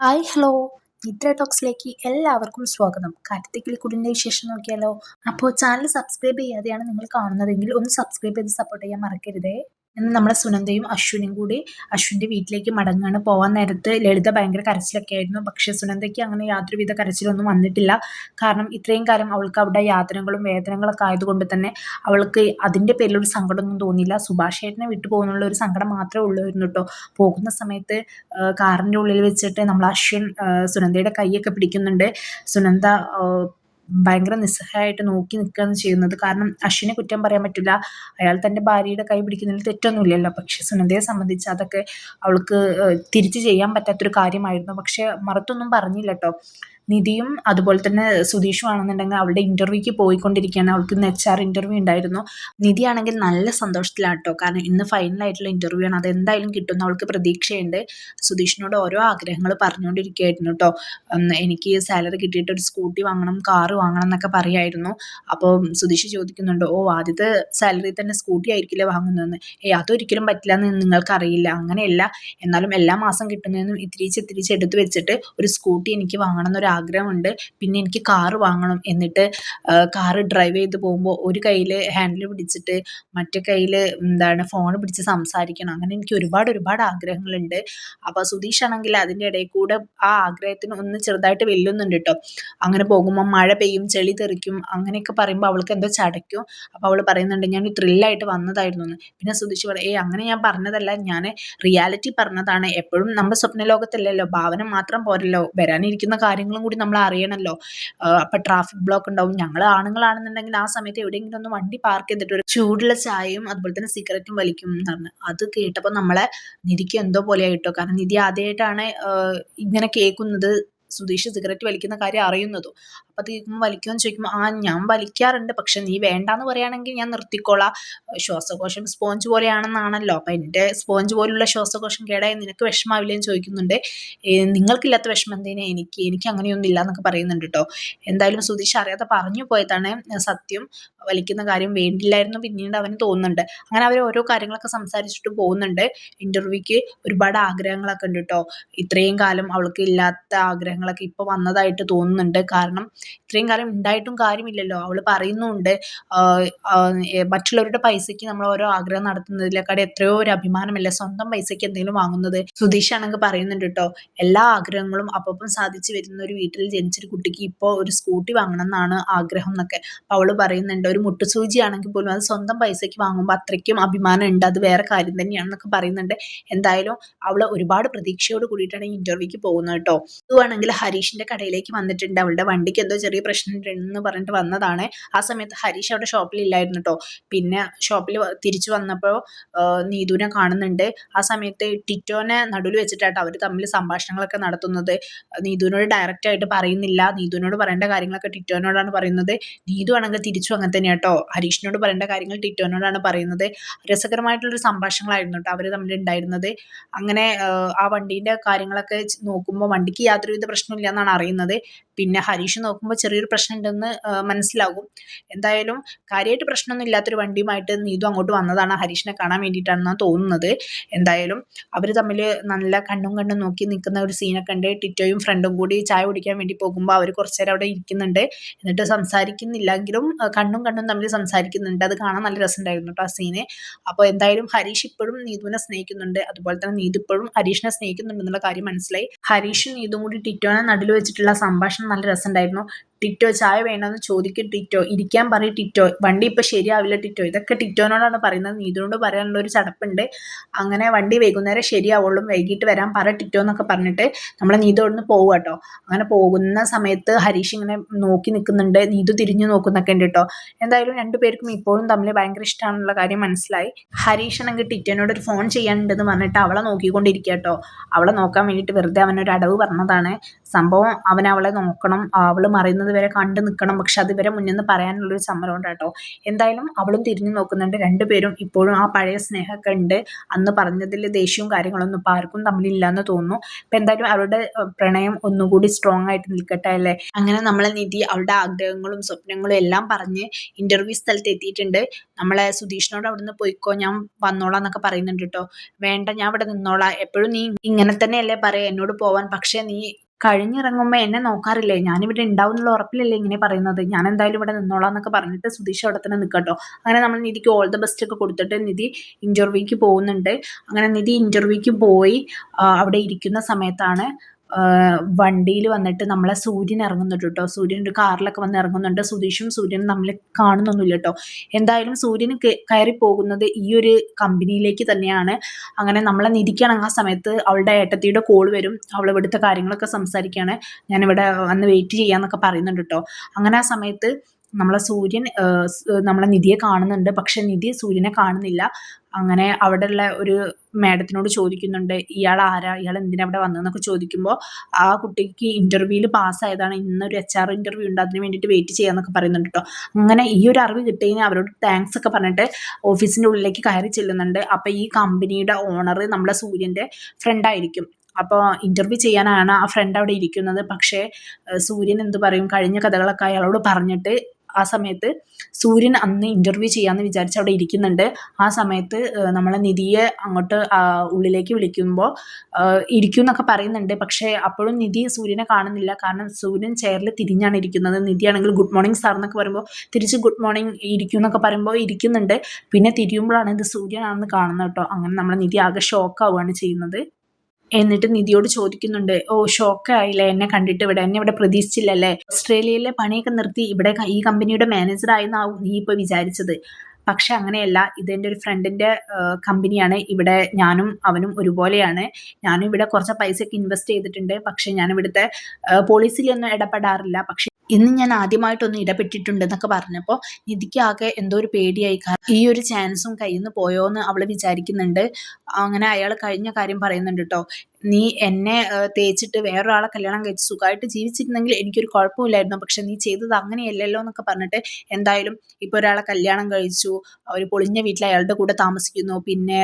Hi hello നിദ്ര ടോക്സിലേക്ക് എല്ലാവർക്കും സ്വാഗതം. കാർത്തിക്കിളിക്കുടിൻ്റെ വിശേഷം നോക്കിയാലോ. അപ്പോൾ ചാനൽ സബ്സ്ക്രൈബ് ചെയ്യാതെയാണ് നിങ്ങൾ കാണുന്നതെങ്കിൽ ഒന്ന് സബ്സ്ക്രൈബ് ചെയ്ത് സപ്പോർട്ട് ചെയ്യാൻ മറക്കരുതേ. ഇന്ന് നമ്മുടെ സുനന്ദയും അശ്വിനും കൂടി അശ്വിൻ്റെ വീട്ടിലേക്ക് മടങ്ങാണ്. പോവാൻ നേരത്ത് ലളിത ഭയങ്കര കരച്ചിലൊക്കെ ആയിരുന്നു. പക്ഷേ സുനന്ദയ്ക്ക് അങ്ങനെ യാതൊരുവിധ കരച്ചിലൊന്നും വന്നിട്ടില്ല. കാരണം ഇത്രയും കാലം അവൾക്ക് അവിടെ യാതനകളും വേദനകളൊക്കെ ആയതുകൊണ്ട് തന്നെ അവൾക്ക് അതിൻ്റെ പേരിലൊരു സങ്കടമൊന്നും തോന്നിയില്ല. സുഭാഷ് ഏട്ടനെ വിട്ടു പോകുന്നുള്ള ഒരു സങ്കടം മാത്രമേ ഉള്ളായിരുന്നു കേട്ടോ. പോകുന്ന സമയത്ത് കാറിൻ്റെ ഉള്ളിൽ വെച്ചിട്ട് നമ്മൾ അശ്വിൻ സുനന്ദയുടെ കൈയൊക്കെ പിടിക്കുന്നുണ്ട്. സുനന്ദ ഭയങ്കര നിസ്സഹായമായിട്ട് നോക്കി നിൽക്കുകയാണ് ചെയ്യുന്നത്. കാരണം അശ്വിനെ കുറ്റം പറയാൻ പറ്റില്ല, അയാൾ തൻ്റെ ഭാര്യയുടെ കൈ പിടിക്കുന്നതിൽ തെറ്റൊന്നുമില്ലല്ലോ. പക്ഷെ സുനന്ദയെ സംബന്ധിച്ച് അതൊക്കെ അവൾക്ക് തിരിച്ച് ചെയ്യാൻ പറ്റാത്തൊരു കാര്യമായിരുന്നു. പക്ഷെ മറുത്തൊന്നും പറഞ്ഞില്ല കേട്ടോ. നിധിയും അതുപോലെ തന്നെ സുധീഷും ആണെന്നുണ്ടെങ്കിൽ അവളുടെ ഇന്റർവ്യൂക്ക് പോയിക്കൊണ്ടിരിക്കുകയാണ്. അവൾക്ക് ഇന്ന് HR ഇന്റർവ്യൂ ഉണ്ടായിരുന്നു. നിധി ആണെങ്കിൽ നല്ല സന്തോഷത്തിലാണ് കേട്ടോ. കാരണം ഇന്ന് ഫൈനൽ ആയിട്ടുള്ള ഇന്റർവ്യൂ ആണ്, അതെന്തായാലും കിട്ടുമെന്ന് അവൾക്ക് പ്രതീക്ഷയുണ്ട്. സുധീഷിനോട് ഓരോ ആഗ്രഹങ്ങൾ പറഞ്ഞുകൊണ്ടിരിക്കുകയായിരുന്നു കേട്ടോ. എനിക്ക് സാലറി കിട്ടിയിട്ട് ഒരു സ്കൂട്ടി വാങ്ങണം, കാറ് വാങ്ങണം എന്നൊക്കെ പറയായിരുന്നു. അപ്പോൾ സുധീഷ് ചോദിക്കുന്നുണ്ട്, ഓ ആദ്യത്തെ സാലറി തന്നെ സ്കൂട്ടി ആയിരിക്കില്ലേ വാങ്ങുന്നതെന്ന്. അതൊരിക്കലും പറ്റില്ല എന്ന് നിങ്ങൾക്ക് അറിയില്ല. അങ്ങനെയല്ല, എന്നാലും എല്ലാ മാസം കിട്ടുന്നതെന്നും ഇത്തിരിച്ച് ഇത്തിരിച്ച് എടുത്ത് വെച്ചിട്ട് ഒരു സ്കൂട്ടി എനിക്ക് വാങ്ങണം എന്നൊരു ആഗ്രഹമുണ്ട്. പിന്നെ എനിക്ക് കാറ് വാങ്ങണം. എന്നിട്ട് കാറ് ഡ്രൈവ് ചെയ്ത് പോകുമ്പോൾ ഒരു കയ്യിൽ ഹാൻഡിൽ പിടിച്ചിട്ട് മറ്റേ കയ്യിൽ ഫോൺ പിടിച്ച് സംസാരിക്കണം. അങ്ങനെ എനിക്ക് ഒരുപാട് ഒരുപാട് ആഗ്രഹങ്ങളുണ്ട്. അപ്പോൾ സുധീഷ് ആണെങ്കിൽ അതിൻ്റെ ഇടയിൽ കൂടെ ആ ആഗ്രഹത്തിന് ഒന്ന് ചെറുതായിട്ട് വെല്ലുന്നുണ്ട് കേട്ടോ. അങ്ങനെ പോകുമ്പോൾ മഴ പെയ്യും, ചെളി തെറിക്കും, അങ്ങനെയൊക്കെ പറയുമ്പോൾ അവൾക്ക് എന്തോ ചടയ്ക്കും. അപ്പോൾ അവൾ പറയുന്നുണ്ട്, ഞാൻ ത്രില്ലായിട്ട് വന്നതായിരുന്നു എന്ന്. പിന്നെ സുധീഷ് പറയും, അങ്ങനെ ഞാൻ പറഞ്ഞതല്ല, ഞാൻ റിയാലിറ്റി പറഞ്ഞതാണ്. എപ്പോഴും നമ്മൾ സ്വപ്ന ലോകത്തല്ലല്ലോ, ഭാവന മാത്രം പോരല്ലോ, വരാനിരിക്കുന്ന കാര്യങ്ങളും കൂടി നമ്മൾ അറിയണമല്ലോ. അപ്പം ട്രാഫിക് ബ്ലോക്ക് ഉണ്ടാവും. ഞങ്ങൾ ആണുങ്ങളാണെന്നുണ്ടെങ്കിൽ ആ സമയത്ത് എവിടെയെങ്കിലും ഒന്ന് വണ്ടി പാർക്ക് ചെയ്തിട്ട് ഒരു ചൂടുള്ള ചായയും അതുപോലെ തന്നെ സിഗരറ്റും വലിക്കും എന്ന് പറഞ്ഞു. അത് കേട്ടപ്പോൾ നമ്മളെ നിധിക്ക് എന്തോ പോലെ ആയിട്ടോ. കാരണം നിധി ആദ്യമായിട്ടാണ് ഇങ്ങനെ കേൾക്കുന്നത്, സുധീഷ് സിഗരറ്റ് വലിക്കുന്ന കാര്യം അറിയുന്നതും. അപ്പം അത് കേൾക്കുമ്പോൾ വലിക്കുമെന്ന് ചോദിക്കുമ്പോൾ, ഞാൻ വലിക്കാറുണ്ട്, പക്ഷെ നീ വേണ്ടാന്ന് പറയുകയാണെങ്കിൽ ഞാൻ നിർത്തിക്കോളാം. ശ്വാസകോശം സ്പോഞ്ച് പോലെയാണെന്നാണല്ലോ, അപ്പം എൻ്റെ സ്പോഞ്ച് പോലുള്ള ശ്വാസകോശം കേടായി നിനക്ക് വിഷമാവില്ലേന്ന് ചോദിക്കുന്നുണ്ട്. നിങ്ങൾക്കില്ലാത്ത വിഷമം എന്തിനാ എനിക്ക് അങ്ങനെയൊന്നും ഇല്ല എന്നൊക്കെ പറയുന്നുണ്ട് കേട്ടോ. എന്തായാലും സുധീഷ് അറിയാതെ പറഞ്ഞു പോയതാണ് സത്യം. വലിക്കുന്ന കാര്യം വേണ്ടില്ലായിരുന്നു പിന്നീട് അവന് തോന്നുന്നുണ്ട്. അങ്ങനെ അവർ ഓരോ കാര്യങ്ങളൊക്കെ സംസാരിച്ചിട്ട് പോകുന്നുണ്ട്. ഇന്റർവ്യൂക്ക് ഒരുപാട് ആഗ്രഹങ്ങളൊക്കെ ഉണ്ട് കേട്ടോ. ഇത്രയും കാലം അവൾക്ക് ഇല്ലാത്ത ആഗ്രഹങ്ങളൊക്കെ ഇപ്പോൾ വന്നതായിട്ട് തോന്നുന്നുണ്ട്. കാരണം ഇത്രയും കാലം ഉണ്ടായിട്ടും കാര്യമില്ലല്ലോ. അവൾ പറയുന്നുണ്ട്, മറ്റുള്ളവരുടെ പൈസയ്ക്ക് നമ്മൾ ഓരോ ആഗ്രഹം നടത്തുന്നതിലേക്കാട് എത്രയോ ഒരു അഭിമാനമല്ലേ സ്വന്തം പൈസയ്ക്ക് എന്തെങ്കിലും വാങ്ങുന്നത്. സുധീഷ് ആണെങ്കിൽ പറയുന്നുണ്ട് കേട്ടോ, എല്ലാ ആഗ്രഹങ്ങളും അപ്പം സാധിച്ചു വരുന്ന ഒരു വീട്ടിൽ ജനിച്ചൊരു കുട്ടിക്ക് ഇപ്പോൾ ഒരു സ്കൂട്ടി വാങ്ങണം എന്നാണ് ആഗ്രഹം എന്നൊക്കെ. അപ്പോൾ അവൾ പറയുന്നുണ്ട്, ഒരു മുട്ടുസൂചി ആണെങ്കിൽ പോലും അത് സ്വന്തം പൈസയ്ക്ക് വാങ്ങുമ്പോൾ അത്രയ്ക്കും അഭിമാനം ഉണ്ട്, അത് വേറെ കാര്യം തന്നെയാണെന്നൊക്കെ പറയുന്നുണ്ട്. എന്തായാലും അവൾ ഒരുപാട് പ്രതീക്ഷയോട് കൂടിയിട്ടാണ് ഈ ഇന്റർവ്യൂക്ക് പോകുന്നത് കേട്ടോ. ഇതുവാണെങ്കിൽ ഹരീഷിന്റെ കടയിലേക്ക് വന്നിട്ടുണ്ട്. അവളുടെ വണ്ടിക്ക് എന്തോ ചെറിയ പ്രശ്നം ഉണ്ടെന്ന് പറഞ്ഞിട്ട് വന്നതാണ്. ആ സമയത്ത് ഹരീഷ് അവിടെ ഷോപ്പിൽ ഇല്ലായിരുന്നു കേട്ടോ. പിന്നെ ഷോപ്പിൽ തിരിച്ചു വന്നപ്പോൾ നീതുവിനെ കാണുന്നുണ്ട്. ആ സമയത്ത് ടിറ്റോനെ നടുവിൽ വെച്ചിട്ടാട്ടോ അവർ തമ്മിൽ സംഭാഷണങ്ങളൊക്കെ നടത്തുന്നത്. നീതുവിനോട് ഡയറക്റ്റ് ആയിട്ട് പറയുന്നില്ല, നീതുവിനോട് പറയേണ്ട കാര്യങ്ങളൊക്കെ ടിറ്റോനോടാണ് പറയുന്നത്. നീതു ആണെങ്കിൽ തിരിച്ചു അങ്ങനെ തന്നെ കേട്ടോ, ഹരീഷിനോട് പറയേണ്ട കാര്യങ്ങൾ ടിറ്റോനോടാണ് പറയുന്നത്. രസകരമായിട്ടുള്ളൊരു സംഭാഷണങ്ങളായിരുന്നു കേട്ടോ അവർ തമ്മിൽ ഉണ്ടായിരുന്നത്. അങ്ങനെ ആ വണ്ടീൻ്റെ കാര്യങ്ങളൊക്കെ നോക്കുമ്പോൾ വണ്ടിക്ക് യാതൊരുവിധ പ്രശ്നമില്ല എന്നാണ് അറിയുന്നത്. പിന്നെ ഹരീഷ് നോക്കുമ്പോൾ ചെറിയൊരു പ്രശ്നം ഉണ്ടെന്ന് മനസ്സിലാകും. എന്തായാലും കാര്യമായിട്ട് പ്രശ്നമൊന്നും ഇല്ലാത്തൊരു വണ്ടിയുമായിട്ട് നീതു അങ്ങോട്ട് വന്നതാണ്, ഹരീഷിനെ കാണാൻ വേണ്ടിയിട്ടാണെന്നാണ് തോന്നുന്നത്. എന്തായാലും അവർ തമ്മിൽ നല്ല കണ്ണും കണ്ണും നോക്കി നിൽക്കുന്ന ഒരു സീനൊക്കെ ഉണ്ട്. ടിറ്റോയും ഫ്രണ്ടും കൂടി ചായ കുടിക്കാൻ വേണ്ടി പോകുമ്പോൾ അവർ കുറച്ച് നേരം അവിടെ ഇരിക്കുന്നുണ്ട്. എന്നിട്ട് സംസാരിക്കുന്നില്ലെങ്കിലും കണ്ണും കണ്ണും തമ്മിൽ സംസാരിക്കുന്നുണ്ട്. അത് കാണാൻ നല്ല രസമുണ്ടായിരുന്നു കേട്ടോ ആ സീന്. അപ്പോൾ എന്തായാലും ഹരീഷ് ഇപ്പോഴും നീതുവിനെ സ്നേഹിക്കുന്നുണ്ട്, അതുപോലെ തന്നെ നീതു ഇപ്പോഴും ഹരീഷിനെ സ്നേഹിക്കുന്നുണ്ട് എന്നുള്ള കാര്യം മനസ്സിലായി. ഹരീഷും നീതും കൂടി ടിറ്റോനെ നടുവിൽ വെച്ചിട്ടുള്ള സംഭാഷണം നല്ല രസമുണ്ടായിരുന്നു. ടിറ്റോ ചായ വേണമെന്ന് ചോദിക്കും, ടിറ്റോ ഇരിക്കാൻ പറയും, ടിറ്റോ വണ്ടി ഇപ്പം ശരിയാവില്ല ടിറ്റോ. ഇതൊക്കെ ടിറ്റോനോടാണ് പറയുന്നത്. നീതുവിനോട് പറയാനുള്ള ഒരു ചടപ്പുണ്ട്. അങ്ങനെ വണ്ടി വൈകുന്നേരം ശരിയാവുള്ളൂ, വൈകിട്ട് വരാൻ പറ ടിറ്റോ എന്നൊക്കെ പറഞ്ഞിട്ട് നമ്മളെ നീതു അവിടെ നിന്ന് പോവുക കേട്ടോ. അങ്ങനെ പോകുന്ന സമയത്ത് ഹരീഷ് ഇങ്ങനെ നോക്കി നിൽക്കുന്നുണ്ട്, നീതു തിരിഞ്ഞു നോക്കുന്നൊക്കെ ഉണ്ട് കേട്ടോ. എന്തായാലും രണ്ടുപേർക്കും ഇപ്പോഴും തമ്മിൽ ഭയങ്കര ഇഷ്ടമാണെന്നുള്ള കാര്യം മനസ്സിലായി. ഹരീഷ് ആണെങ്കിൽ ടിറ്റോനോട് ഒരു ഫോൺ ചെയ്യാനുണ്ടെന്ന് പറഞ്ഞിട്ട് അവളെ നോക്കിക്കൊണ്ടിരിക്കുക കേട്ടോ. അവളെ നോക്കാൻ വേണ്ടിയിട്ട് വെറുതെ അവനൊരു അടവ് പറഞ്ഞതാണ്. സംഭവം അവൻ അവളെ നോക്കണം, അവൾ മറയുന്നത് കിട്ടുന്നത് വരെ കണ്ടു നിൽക്കണം, പക്ഷെ അതുവരെ മുന്നിൽ പറയാനുള്ളൊരു സമരമുണ്ട് കേട്ടോ. എന്തായാലും അവളും തിരിഞ്ഞു നോക്കുന്നുണ്ട്. രണ്ടുപേരും ഇപ്പോഴും ആ പഴയ സ്നേഹമൊക്കെ ഉണ്ട്. അന്ന് പറഞ്ഞതിൽ ദേഷ്യവും കാര്യങ്ങളൊന്നും ഇപ്പോൾ ആർക്കും തമ്മിലില്ലാന്ന് തോന്നുന്നു. അപ്പം എന്തായാലും അവരുടെ പ്രണയം ഒന്നുകൂടി സ്ട്രോങ് ആയിട്ട് നിൽക്കട്ടെ അല്ലേ. അങ്ങനെ നമ്മളെ നിധി അവളുടെ ആഗ്രഹങ്ങളും സ്വപ്നങ്ങളും എല്ലാം പറഞ്ഞ് ഇന്റർവ്യൂ സ്ഥലത്ത് എത്തിയിട്ടുണ്ട്. നമ്മളെ സുധീഷിനോട് അവിടുന്ന് പോയിക്കോ, ഞാൻ വന്നോളാം എന്നൊക്കെ പറയുന്നുണ്ട് കേട്ടോ. വേണ്ട, ഞാൻ ഇവിടെ നിന്നോളാം, എപ്പോഴും നീ ഇങ്ങനെ തന്നെയല്ലേ പറയാ എന്നോട് പോവാൻ, പക്ഷെ നീ കഴിഞ്ഞിറങ്ങുമ്പോ എന്നെ നോക്കാറില്ലേ, ഞാനിവിടെ ഉണ്ടാവും എന്നുള്ള ഉറപ്പിലല്ലേ ഇങ്ങനെ പറയുന്നത്, ഞാൻ എന്തായാലും ഇവിടെ നിന്നോളാം എന്നൊക്കെ പറഞ്ഞിട്ട് സുധീഷ് അവിടെ തന്നെ നിൽക്കട്ടോ. അങ്ങനെ നമ്മൾ നിധിക്ക് ഓൾ ദ ബെസ്റ്റ് ഒക്കെ കൊടുത്തിട്ട് നിധി ഇന്റർവ്യൂക്ക് പോകുന്നുണ്ട്. അങ്ങനെ നിധി ഇന്റർവ്യൂക്ക് പോയി അവിടെ ഇരിക്കുന്ന സമയത്താണ് വണ്ടിയിൽ വന്നിട്ട് നമ്മളെ സൂര്യൻ ഇറങ്ങുന്നുണ്ട് കേട്ടോ. സൂര്യൻ ഒരു കാറിലൊക്കെ വന്ന് ഇറങ്ങുന്നുണ്ട്. സുധീഷും സൂര്യനും തമ്മിൽ കാണുന്നൊന്നുമില്ല കേട്ടോ. എന്തായാലും സൂര്യന് കയറി പോകുന്നത് ഈ ഒരു കമ്പനിയിലേക്ക് തന്നെയാണ്. അങ്ങനെ നമ്മളെ നിധിക്കാണെങ്കിൽ ആ സമയത്ത് അവളുടെ ഏട്ടത്തിയുടെ കോൾ വരും. അവൾ ഇവിടുത്തെ കാര്യങ്ങളൊക്കെ സംസാരിക്കുകയാണ്. ഞാനിവിടെ വന്ന് വെയിറ്റ് ചെയ്യാന്നൊക്കെ പറയുന്നുണ്ട് കേട്ടോ. അങ്ങനെ ആ സമയത്ത് നമ്മളെ സൂര്യൻ നമ്മളെ നിധിയെ കാണുന്നുണ്ട്. പക്ഷെ നിധി സൂര്യനെ കാണുന്നില്ല. അങ്ങനെ അവിടെയുള്ള ഒരു മാഡത്തിനോട് ചോദിക്കുന്നുണ്ട്, ഇയാൾ ആരാ, ഇയാൾ എന്തിനാ ഇവിടെ വന്നതെന്നൊക്കെ ചോദിക്കുമ്പോൾ ആ കുട്ടിക്ക് ഇന്റർവ്യൂവിൽ പാസ്സായതാണ്, ഇന്നൊരു HR ഇന്റർവ്യൂ ഉണ്ട്, അതിന് വേണ്ടിയിട്ട് വെയിറ്റ് ചെയ്യാന്നൊക്കെ പറയുന്നുണ്ട് കേട്ടോ. അങ്ങനെ ഈ ഒരു അറിവ് കിട്ടിയതിന് അവരോട് താങ്ക്സ് ഒക്കെ പറഞ്ഞിട്ട് ഓഫീസിന്റെ ഉള്ളിലേക്ക് കയറി ചെല്ലുന്നുണ്ട്. അപ്പൊ ഈ കമ്പനിയുടെ ഓണർ നമ്മളെ സൂര്യന്റെ ഫ്രണ്ട് ആയിരിക്കും. അപ്പോൾ ഇന്റർവ്യൂ ചെയ്യാനാണ് ആ ഫ്രണ്ട് അവിടെ ഇരിക്കുന്നത്. പക്ഷേ സൂര്യൻ എന്ത് പറയും, കഴിഞ്ഞ കഥകളൊക്കെ അയാളോട് പറഞ്ഞിട്ട് ആ സമയത്ത് സൂര്യൻ അന്ന് ഇന്റർവ്യൂ ചെയ്യാന്ന് വിചാരിച്ച് അവിടെ ഇരിക്കുന്നുണ്ട്. ആ സമയത്ത് നമ്മളെ നിധിയെ അങ്ങോട്ട് ഉള്ളിലേക്ക് വിളിക്കുമ്പോൾ ഇരിക്കും എന്നൊക്കെ പറയുന്നുണ്ട്. പക്ഷേ അപ്പോഴും നിധി സൂര്യനെ കാണുന്നില്ല. കാരണം സൂര്യൻ ചെയറിൽ തിരിഞ്ഞാണ് ഇരിക്കുന്നത്. നിധിയാണെങ്കിൽ ഗുഡ് മോർണിംഗ് സാർ എന്നൊക്കെ പറയുമ്പോൾ തിരിച്ച് ഗുഡ് മോർണിംഗ് ഇരിക്കും എന്നൊക്കെ പറയുമ്പോൾ ഇരിക്കുന്നുണ്ട്. പിന്നെ തിരിയുമ്പോഴാണ് ഇത് സൂര്യനാണെന്ന് കാണുന്നത് കേട്ടോ. അങ്ങനെ നമ്മളെ നിധി ആകെ ഷോക്ക് ആവുകയാണ് ചെയ്യുന്നത്. എന്നിട്ട് നിധിയോട് ചോദിക്കുന്നുണ്ട്, ഓ ഷോക്കായില്ലേ എന്നെ കണ്ടിട്ട്, എന്നെ ഇവിടെ പ്രതീക്ഷിച്ചില്ലല്ലേ, ഓസ്ട്രേലിയയിലെ പണിയൊക്കെ നിർത്തി ഇവിടെ ഈ കമ്പനിയുടെ മാനേജർ ആയെന്നാവും നീ ഇപ്പോൾ വിചാരിച്ചത്. പക്ഷെ അങ്ങനെയല്ല, ഇതെൻ്റെ ഒരു ഫ്രണ്ടിൻ്റെ കമ്പനിയാണ്. ഇവിടെ ഞാനും അവനും ഒരുപോലെയാണ്. ഞാനും ഇവിടെ കുറച്ച് പൈസയൊക്കെ ഇൻവെസ്റ്റ് ചെയ്തിട്ടുണ്ട്. പക്ഷെ ഞാൻ ഇവിടുത്തെ പോളിസിയിലൊന്നും ഇടപെടാറില്ല. പക്ഷെ ഇന്ന് ഞാൻ ആദ്യമായിട്ടൊന്ന് ഇടപെട്ടിട്ടുണ്ട് എന്നൊക്കെ പറഞ്ഞപ്പോൾ നിധിക്ക് ആകെ എന്തോ ഒരു പേടിയായി. കാരണം ഈ ഒരു ചാൻസും കയ്യിൽ നിന്ന് പോയോ എന്ന് അവൾ വിചാരിക്കുന്നുണ്ട്. അങ്ങനെ അയാൾ കഴിഞ്ഞ കാര്യം പറയുന്നുണ്ട് കേട്ടോ. നീ എന്നെ തേച്ചിട്ട് വേറൊരാളെ കല്യാണം കഴിച്ച് സുഖമായിട്ട് ജീവിച്ചിരുന്നെങ്കിൽ എനിക്കൊരു കുഴപ്പമില്ലായിരുന്നു. പക്ഷെ നീ ചെയ്തത് അങ്ങനെയല്ലല്ലോ എന്നൊക്കെ പറഞ്ഞിട്ട് എന്തായാലും ഇപ്പോൾ ഒരാളെ കല്യാണം കഴിച്ചു, ഒരു പൊളിഞ്ഞ വീട്ടിൽ അയാളുടെ കൂടെ താമസിക്കുന്നു. പിന്നെ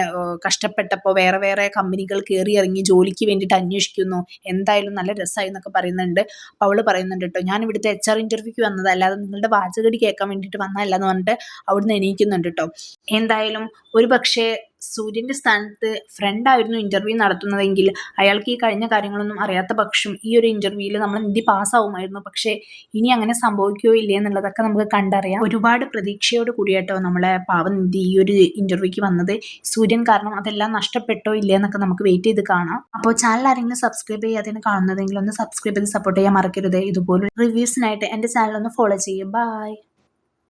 കഷ്ടപ്പെട്ടപ്പോൾ വേറെ വേറെ കമ്പനികൾ കയറി ഇറങ്ങി ജോലിക്ക് വേണ്ടിയിട്ട് അന്വേഷിക്കുന്നു. എന്തായാലും നല്ല രസമായി എന്നൊക്കെ പറയുന്നുണ്ട്. അപ്പോൾ അവൾ പറയുന്നുണ്ട് കേട്ടോ, ഞാൻ ഇവിടുത്തെ HR ഇന്റർവ്യൂക്ക് വന്നത്, അല്ലാതെ നിങ്ങളുടെ വാചകടി കേൾക്കാൻ വേണ്ടിയിട്ട് വന്നതല്ല എന്ന് പറഞ്ഞിട്ട് അവിടുന്ന് എണീക്കുന്നുണ്ട് കേട്ടോ. എന്തായാലും ഒരു പക്ഷേ സൂര്യന്റെ സ്ഥാനത്ത് ഫ്രണ്ടായിരുന്നു ഇന്റർവ്യൂ നടത്തുന്നതെങ്കിൽ അയാൾക്ക് ഈ കഴിഞ്ഞ കാര്യങ്ങളൊന്നും അറിയാത്ത പക്ഷം ഈ ഒരു ഇന്റർവ്യൂവിൽ നമ്മൾ നിധി പാസ്സാവുമായിരുന്നു. പക്ഷേ ഇനി അങ്ങനെ സംഭവിക്കുകയോ ഇല്ലേ എന്നുള്ളതൊക്കെ നമുക്ക് കണ്ടറിയാം. ഒരുപാട് പ്രതീക്ഷയോട് കൂടിയാട്ടോ നമ്മളെ പാവം നിധി ഈ ഒരു ഇന്റർവ്യൂക്ക് വന്നത്. സൂര്യൻ കാരണം അതെല്ലാം നഷ്ടപ്പെട്ടോ ഇല്ലേ എന്നൊക്കെ നമുക്ക് വെയിറ്റ് ചെയ്ത് കാണാം. അപ്പോൾ ചാനൽ ആരെങ്കിലും സബ്സ്ക്രൈബ് ചെയ്യാതെ കാണുന്നതെങ്കിൽ ഒന്ന് സബ്സ്ക്രൈബ് ചെയ്ത് സപ്പോർട്ട് ചെയ്യാൻ മറക്കരുത്. ഇതുപോലെ റിവ്യൂസിനായിട്ട് എൻ്റെ ചാനൽ ഒന്ന് ഫോളോ ചെയ്യുക. ബൈ.